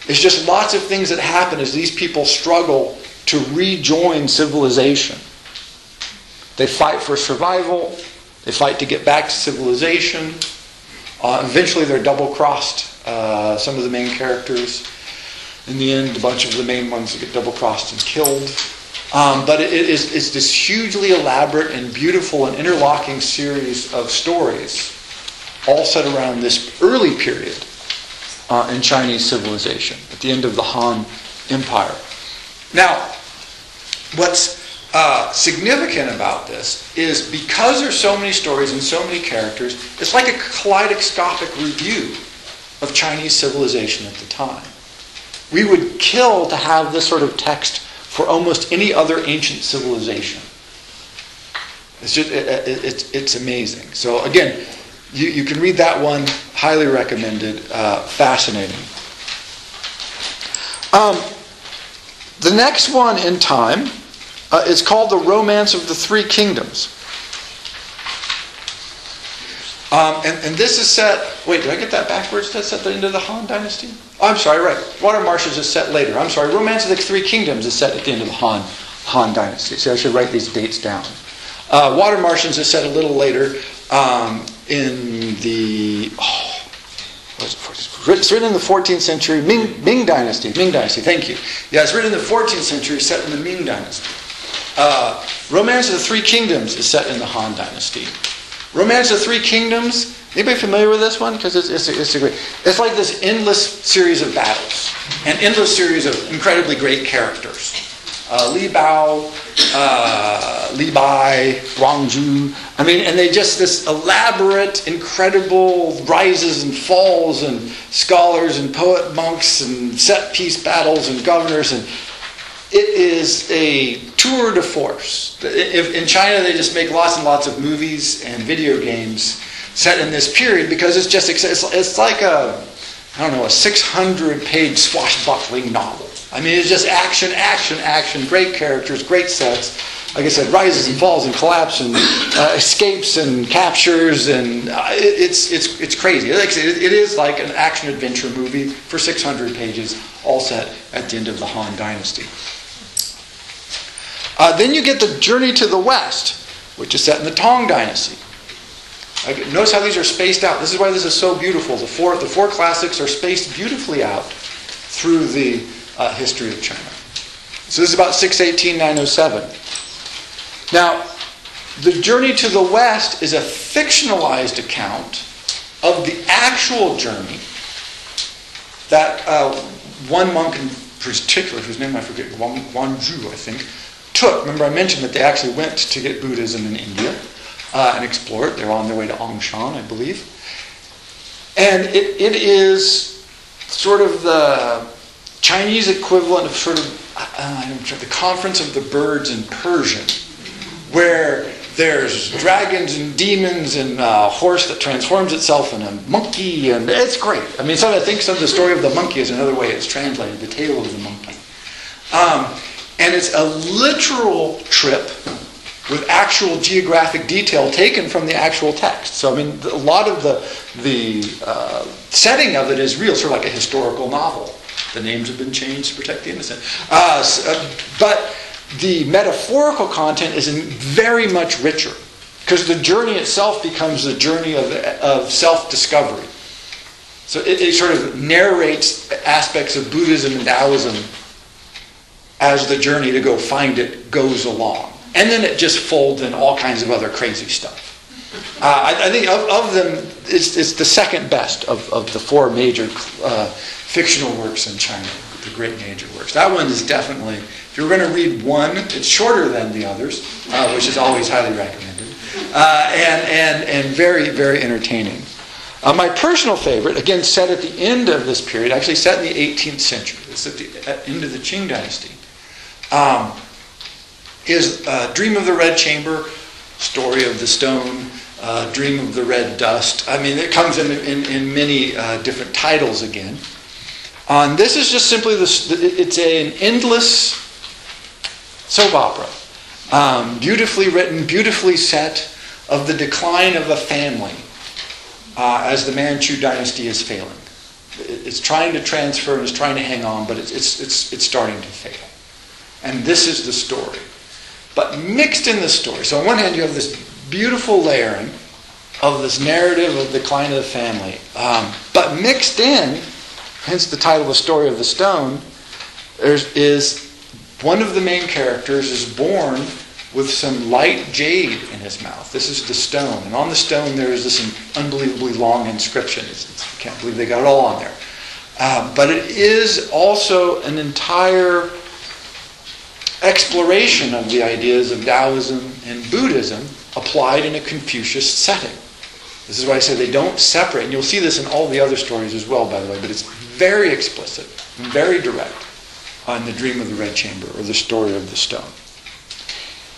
Speaker 1: It's just lots of things that happen as these people struggle to rejoin civilization. They fight for survival. They fight to get back to civilization. Eventually they're double-crossed, some of the main characters. In the end, a bunch of the main ones get double-crossed and killed. But it's this hugely elaborate and beautiful and interlocking series of stories, all set around this early period in Chinese civilization, at the end of the Han Empire. Now, what's significant about this is because there's so many stories and so many characters, it's like a kaleidoscopic review of Chinese civilization at the time. We would kill to have this sort of text for almost any other ancient civilization. It's amazing. So again, you can read that one, highly recommended, fascinating. The next one in time is called The Romance of the Three Kingdoms. And this is set... Wait, did I get that backwards? That's set at the end of the Han Dynasty? Oh, I'm sorry, right. Water Marshes is set later. I'm sorry, Romance of the Three Kingdoms is set at the end of the Han Dynasty. So I should write these dates down. Water Marshes is set a little later in the... It's written in the 14th century, Ming Dynasty. Ming Dynasty, thank you. Yeah, it's written in the 14th century, set in the Ming Dynasty. Romance of the Three Kingdoms is set in the Han Dynasty. Romance of the Three Kingdoms, anybody familiar with this one? Because it's a great... It's like this endless series of battles. An endless series of incredibly great characters. Li Bao, Li Bai, Wang Zhu. I mean, and they just, this elaborate, incredible rises and falls and scholars and poet monks and set piece battles and governors, and it is a tour de force. In China, they just make lots and lots of movies and video games set in this period because it's like a 600-page swashbuckling novel. I mean, it's just action, action, action, great characters, great sets. Like I said, rises and falls and collapse and escapes and captures, and it's crazy. It is like an action-adventure movie for 600 pages, all set at the end of the Han Dynasty. Then you get the Journey to the West, which is set in the Tang Dynasty. Notice how these are spaced out. This is why this is so beautiful. The four classics are spaced beautifully out through the history of China. So this is about 618-907. Now, the Journey to the West is a fictionalized account of the actual journey that one monk in particular, whose name I forget, Wang Zhu, I think, took. Remember I mentioned that they actually went to get Buddhism in India and explore it. They were on their way to Angshan, I believe. And it is sort of the Chinese equivalent of sort of the Conference of the Birds in Persian, where there's dragons and demons and a horse that transforms itself in a monkey, and it's great. I mean, I think some of the story of the monkey is another way it's translated, the tale of the monkey. And it's a literal trip with actual geographic detail taken from the actual text. So, I mean, a lot of the setting of it is real, sort of like a historical novel. The names have been changed to protect the innocent. But the metaphorical content is very much richer, because the journey itself becomes a journey of self-discovery. So it sort of narrates aspects of Buddhism and Taoism as the journey to go find it goes along. And then it just folds in all kinds of other crazy stuff. I think of them, it's the second best of the four major fictional works in China, the great major works. That one is definitely, if you're going to read one, it's shorter than the others, which is always highly recommended, and very, very entertaining. My personal favorite, again set at the end of this period, actually set in the 18th century, it's at the end of the Qing Dynasty, is Dream of the Red Chamber, Story of the Stone, Dream of the Red Dust. I mean, it comes in many different titles again. This is just simply, it's an endless soap opera. Beautifully written, beautifully set, of the decline of a family as the Manchu dynasty is failing. It's trying to transfer and it's trying to hang on, but it's starting to fail. And this is the story. But mixed in the story, so on one hand you have this beautiful layering of this narrative of the decline of the family, but mixed in, hence the title The Story of the Stone, is one of the main characters is born with some light jade in his mouth. This is the stone. And on the stone there is this unbelievably long inscription. I can't believe they got it all on there. But it is also an entire exploration of the ideas of Taoism and Buddhism applied in a Confucius setting. This is why I say they don't separate. And you'll see this in all the other stories as well, by the way. But it's very explicit and very direct on the Dream of the Red Chamber or the Story of the Stone.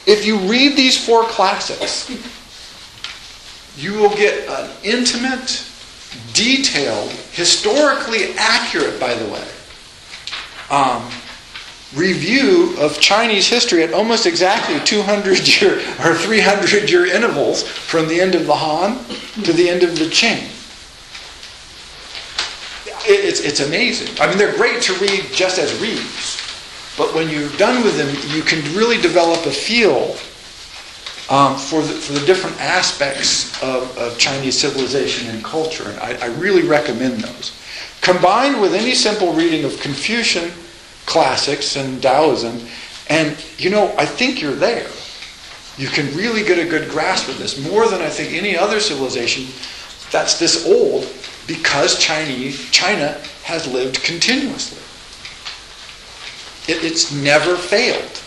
Speaker 1: If you read these four classics, you will get an intimate, detailed, historically accurate, by the way, review of Chinese history at almost exactly 200-year or 300-year intervals from the end of the Han to the end of the Qing. It's amazing. I mean, they're great to read just as reads. But when you're done with them, you can really develop a feel for the different aspects of Chinese civilization and culture. And I really recommend those. Combined with any simple reading of Confucian classics and Taoism, and I think you're there. You can really get a good grasp of this, more than I think any other civilization that's this old, because China has lived continuously. It's never failed.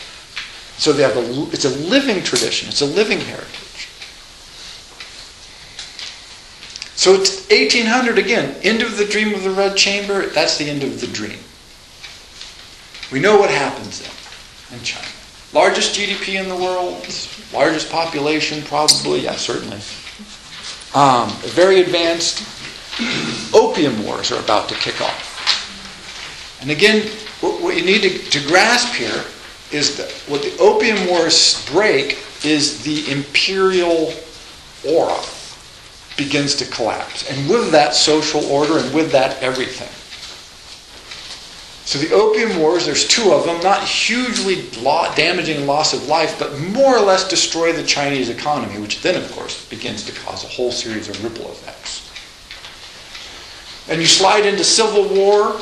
Speaker 1: So it's a living tradition. It's a living heritage. So it's 1800 again. End of the Dream of the Red Chamber. That's the end of the dream. We know what happens then in China. Largest GDP in the world. Largest population probably. Yeah, certainly. Very advanced. Opium wars are about to kick off. And again, what you need to grasp here is that what the Opium Wars break is the imperial aura begins to collapse. And with that, social order, and with that, everything. So the Opium Wars, there's two of them, not hugely damaging loss of life, but more or less destroy the Chinese economy, which then, of course, begins to cause a whole series of ripple effects. And you slide into civil war.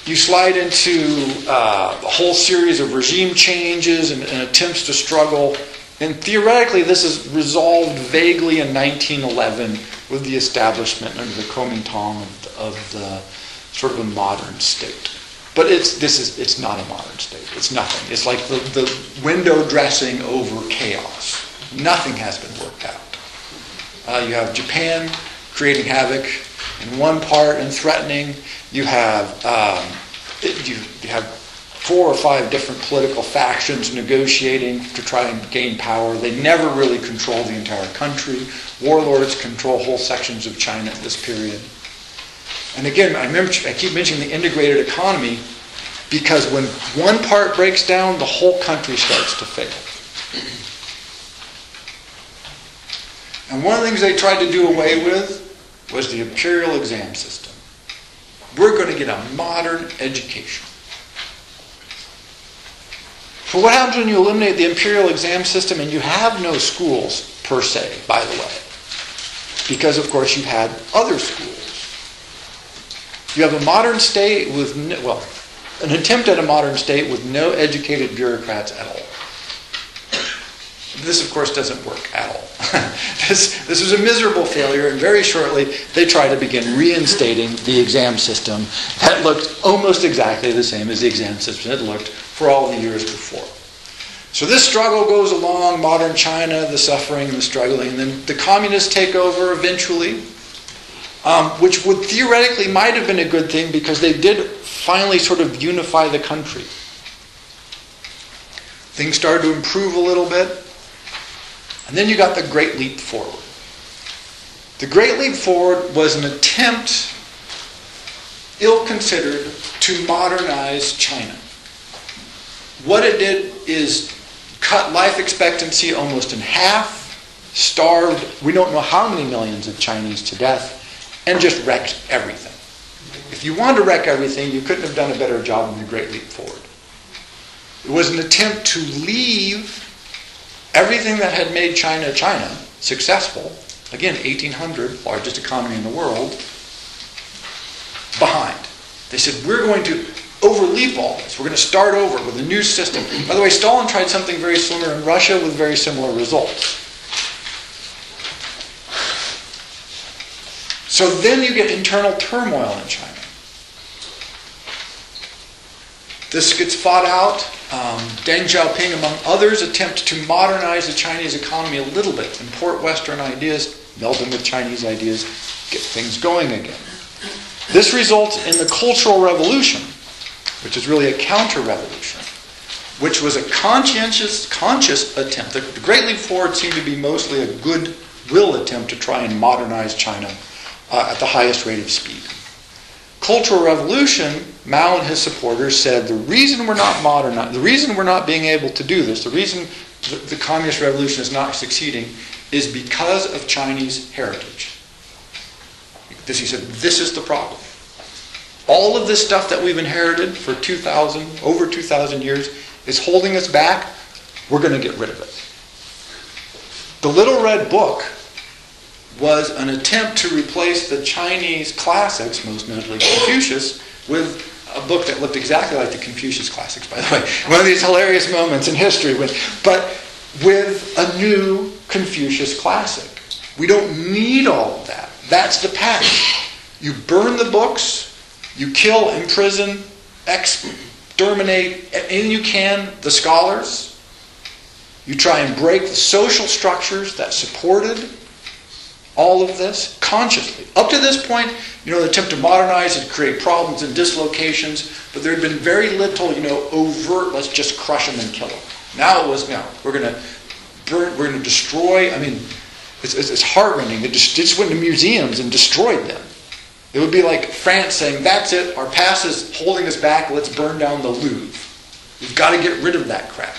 Speaker 1: You slide into a whole series of regime changes and attempts to struggle. And theoretically, this is resolved vaguely in 1911 with the establishment under the Kuomintang of the sort of a modern state. But it's not a modern state. It's nothing. It's like the window dressing over chaos. Nothing has been worked out. You have Japan creating havoc in one part and threatening. You have 4 or 5 different political factions negotiating to try and gain power. They never really control the entire country. Warlords control whole sections of China at this period. And again, I keep mentioning the integrated economy because when one part breaks down, the whole country starts to fail. And one of the things they tried to do away with was the imperial exam system. We're going to get a modern education. So what happens when you eliminate the imperial exam system and you have no schools per se, by the way? Because, of course, you had other schools. You have a modern state with, an attempt at a modern state with no educated bureaucrats at all. This, of course, doesn't work at all. This was a miserable failure, and very shortly they tried to begin reinstating the exam system that looked almost exactly the same as the exam system had looked for all the years before. So this struggle goes along, modern China, the suffering and the struggling, and then the communists take over eventually, which would theoretically might have been a good thing because they did finally sort of unify the country. Things started to improve a little bit. And then you got the Great Leap Forward. The Great Leap Forward was an attempt, ill-considered, to modernize China. What it did is cut life expectancy almost in half, starved, we don't know how many millions of Chinese to death, and just wrecked everything. If you wanted to wreck everything, you couldn't have done a better job than the Great Leap Forward. It was an attempt to leave everything that had made China successful, again, 1800, largest economy in the world, behind. They said, we're going to overleap all this. We're going to start over with a new system. By the way, Stalin tried something very similar in Russia with very similar results. So then you get internal turmoil in China. This gets fought out. Deng Xiaoping, among others, attempt to modernize the Chinese economy a little bit, import Western ideas, meld them with Chinese ideas, get things going again. This results in the Cultural Revolution, which is really a counter-revolution, which was a conscious attempt. The Great Leap Forward seemed to be mostly a goodwill attempt to try and modernize China at the highest rate of speed. Cultural Revolution, Mao and his supporters said the reason we're not modernized, the reason we're not being able to do this, the reason the communist revolution is not succeeding is because of Chinese heritage. He said, this is the problem. All of this stuff that we've inherited for over 2,000 years is holding us back. We're going to get rid of it. The Little Red Book was an attempt to replace the Chinese classics, most notably Confucius, with a book that looked exactly like the Confucius classics, by the way. One of these hilarious moments in history, but with a new Confucius classic. We don't need all of that. That's the pattern. You burn the books, you kill, imprison, exterminate anything you can, the scholars. You try and break the social structures that supported all of this consciously. Up to this point, the attempt to modernize and create problems and dislocations, but there had been very little, overt, let's just crush them and kill them. Now it was, we're going to burn, we're going to destroy. I mean, it's heart-rending. They just went to museums and destroyed them. It would be like France saying, that's it, our past is holding us back, let's burn down the Louvre. We've got to get rid of that crap.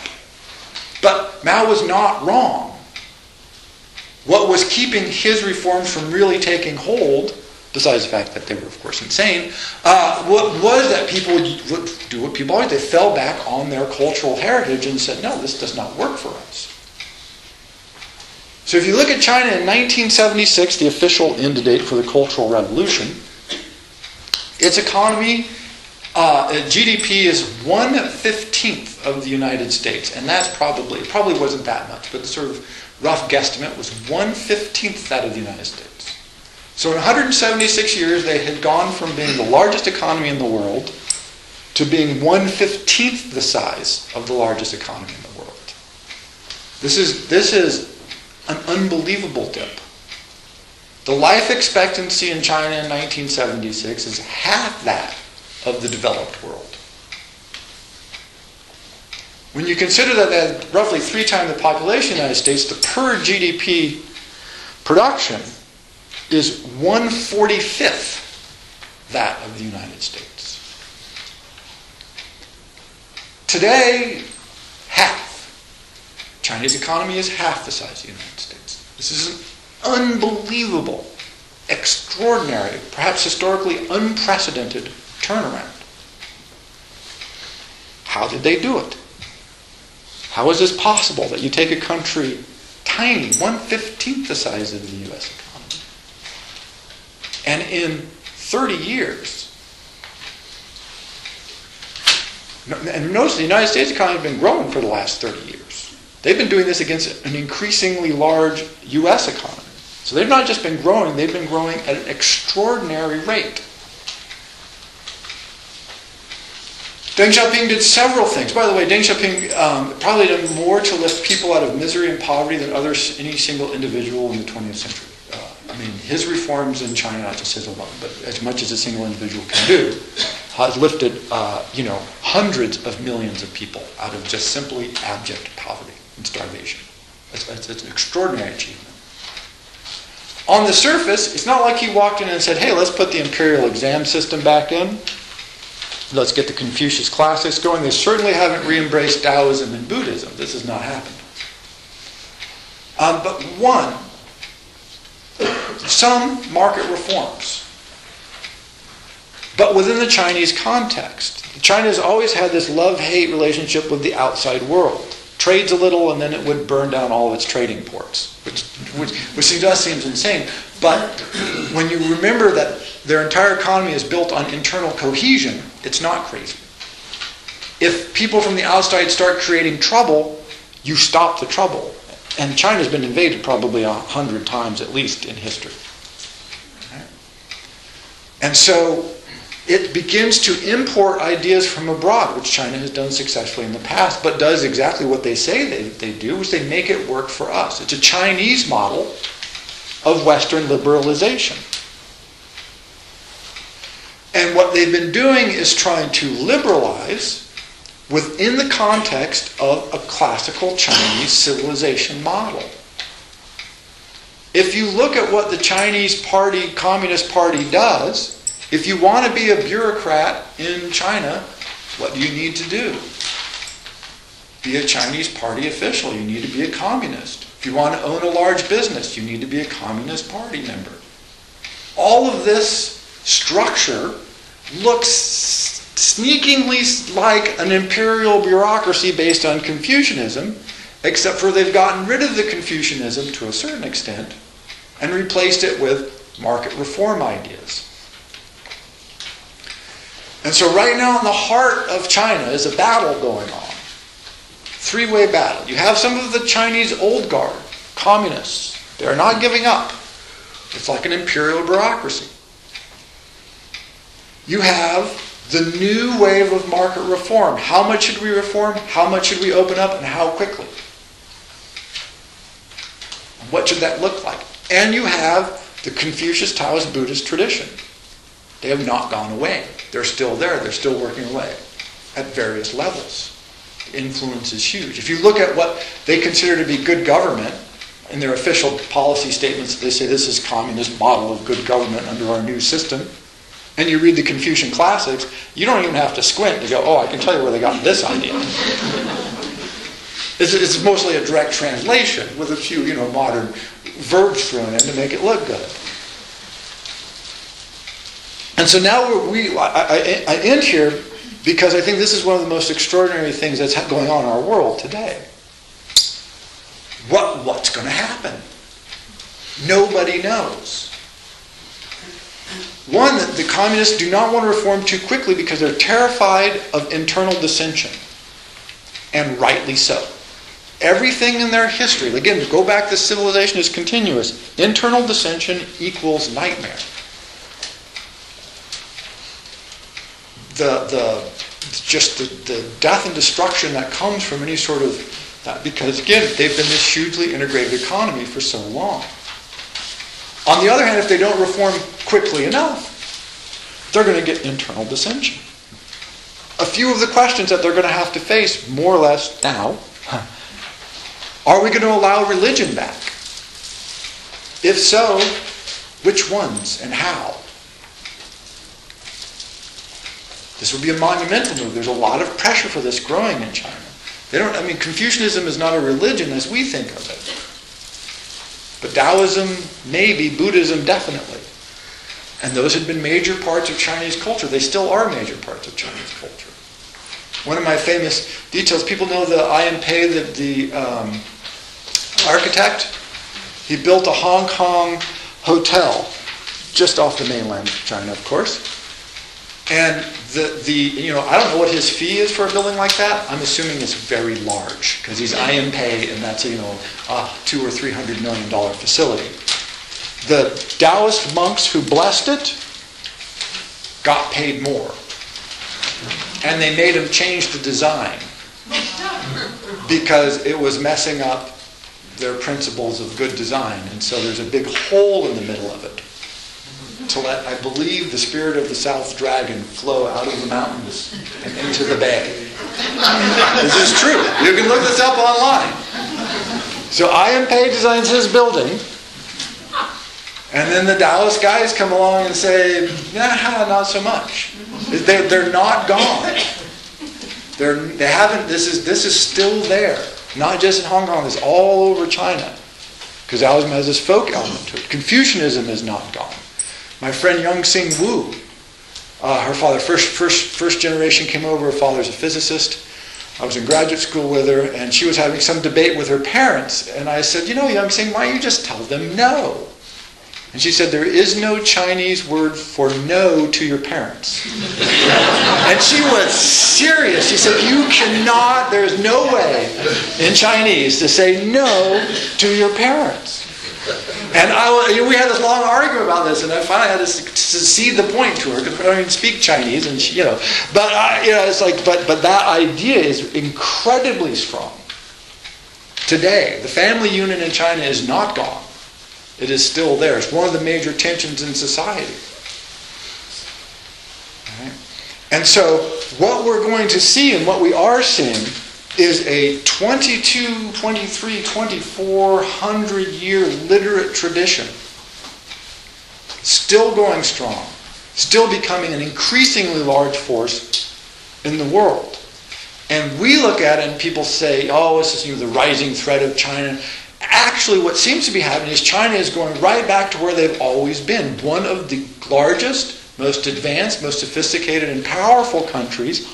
Speaker 1: But Mao was not wrong. What was keeping his reforms from really taking hold, besides the fact that they were, of course, insane, was that people would do what people always did. They fell back on their cultural heritage and said, no, this does not work for us. So if you look at China in 1976, the official end date for the Cultural Revolution, its economy, GDP is 1/15 of the United States. And that's it probably wasn't that much, but the sort of rough guesstimate was 1/15 that of the United States. So in 176 years, they had gone from being the largest economy in the world to being 1/15 the size of the largest economy in the world. This is an unbelievable dip. The life expectancy in China in 1976 is half that of the developed world. When you consider that they had roughly 3 times the population of the United States, the per GDP production is 1/45 that of the United States. Today, half. Chinese economy is half the size of the United States. This is an unbelievable, extraordinary, perhaps historically unprecedented turnaround. How did they do it? How is this possible that you take a country tiny, 1/15 the size of the U.S. economy, and in 30 years, and notice the United States economy has been growing for the last 30 years. They've been doing this against an increasingly large U.S. economy. So they've not just been growing, they've been growing at an extraordinary rate. Deng Xiaoping did several things. By the way, Deng Xiaoping probably did more to lift people out of misery and poverty than any single individual in the 20th century. His reforms in China, not just his alone, but as much as a single individual can do, has lifted hundreds of millions of people out of just simply abject poverty and starvation. It's an extraordinary achievement. On the surface, it's not like he walked in and said, hey, let's put the imperial exam system back in. Let's get the Confucius classics going. They certainly haven't re-embraced Taoism and Buddhism. This has not happened. But some market reforms. But within the Chinese context. China has always had this love-hate relationship with the outside world. Trades a little and then it would burn down all of its trading ports, which does seem insane. But when you remember that their entire economy is built on internal cohesion, it's not crazy. If people from the outside start creating trouble, you stop the trouble. And China's been invaded probably 100 times at least in history. And so it begins to import ideas from abroad, which China has done successfully in the past, but does exactly what they say they do, which they make it work for us. It's a Chinese model of Western liberalization. And what they've been doing is trying to liberalize within the context of a classical Chinese civilization model. If you look at what the Chinese Party, Communist Party does, if you want to be a bureaucrat in China, what do you need to do? Be a Chinese Party official. You need to be a communist. If you want to own a large business, you need to be a Communist Party member. All of this structure looks sneakingly like an imperial bureaucracy based on Confucianism, except for they've gotten rid of the Confucianism to a certain extent and replaced it with market reform ideas. And so right now in the heart of China is a battle going on. Three-way battle. You have some of the Chinese old guard, communists. They're not giving up. It's like an imperial bureaucracy. You have the new wave of market reform. How much should we reform? How much should we open up? And how quickly? What should that look like? And you have the Confucius Taoist Buddhist tradition. They have not gone away. They're still there. They're still working away at various levels. The influence is huge. If you look at what they consider to be good government, in their official policy statements, they say this is communist model of good government under our new system. And you read the Confucian classics, you don't even have to squint to go, oh, I can tell you where they got this idea. It's mostly a direct translation with a few, modern verbs thrown in to make it look good. And so now I end here because I think this is one of the most extraordinary things that's going on in our world today. What's going to happen? Nobody knows. One, the communists do not want to reform too quickly because they're terrified of internal dissension. And rightly so. Everything in their history, again, to go back to civilization is continuous. Internal dissension equals nightmare. The death and destruction that comes from any sort of that, because again, they've been this hugely integrated economy for so long. On the other hand, if they don't reform quickly enough, they're going to get internal dissension. A few of the questions that they're going to have to face, more or less now, are we going to allow religion back? If so, which ones and how? This would be a monumental move. There's a lot of pressure for this growing in China. They don't. I mean, Confucianism is not a religion as we think of it. But Taoism, maybe. Buddhism, definitely. And those had been major parts of Chinese culture. They still are major parts of Chinese culture. One of my famous details, people know the Ian Pei, the architect. He built a Hong Kong hotel just off the mainland of China, of course. And I don't know what his fee is for a building like that. I'm assuming it's very large because he's Ian Pei, and that's a $200 or $300 million facility. The Taoist monks who blessed it got paid more, and they made him change the design because it was messing up their principles of good design, and so there's a big hole in the middle of it to let, I believe, the spirit of the South Dragon flow out of the mountains and into the bay. This is true. You can look this up online. So Ian Pei designs his building, and then the Taoist guys come along and say, nah, not so much. They're not gone. They haven't. This is still there. Not just in Hong Kong. It's all over China. Because Taoism has this folk element to it. Confucianism is not gone. My friend Young Sing Wu, her father, first generation came over. Her father's a physicist. I was in graduate school with her, and she was having some debate with her parents. And I said, Young Sing, why don't you just tell them no? And she said, there is no Chinese word for no to your parents. And she was serious. She said, you cannot, there's no way in Chinese to say no to your parents. And we had this long argument about this, and I finally had to cede the point to her because I don't even speak Chinese, and she, But it's like, but that idea is incredibly strong today. The family unit in China is not gone. It is still there. It's one of the major tensions in society. Right? And so what we're going to see and what we are seeing is a 22, 23, 2,400 year literate tradition. Still going strong. Still becoming an increasingly large force in the world. And we look at it and people say, this is the rising threat of China. Actually, what seems to be happening is China is going right back to where they've always been. One of the largest, most advanced, most sophisticated, and powerful countries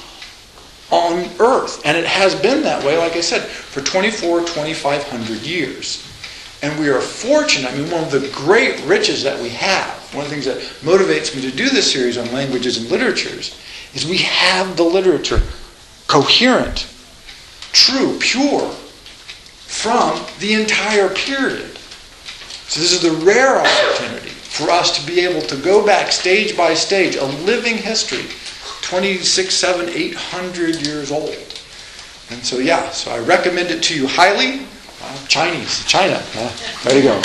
Speaker 1: on Earth. And it has been that way, like I said, for 2,500 years. And we are fortunate. One of the great riches that we have, one of the things that motivates me to do this series on languages and literatures, is we have the literature coherent, true, pure, from the entire period. So this is the rare opportunity for us to be able to go back stage by stage, a living history, 26, 7, 800 years old. And so I recommend it to you highly. China. There you go.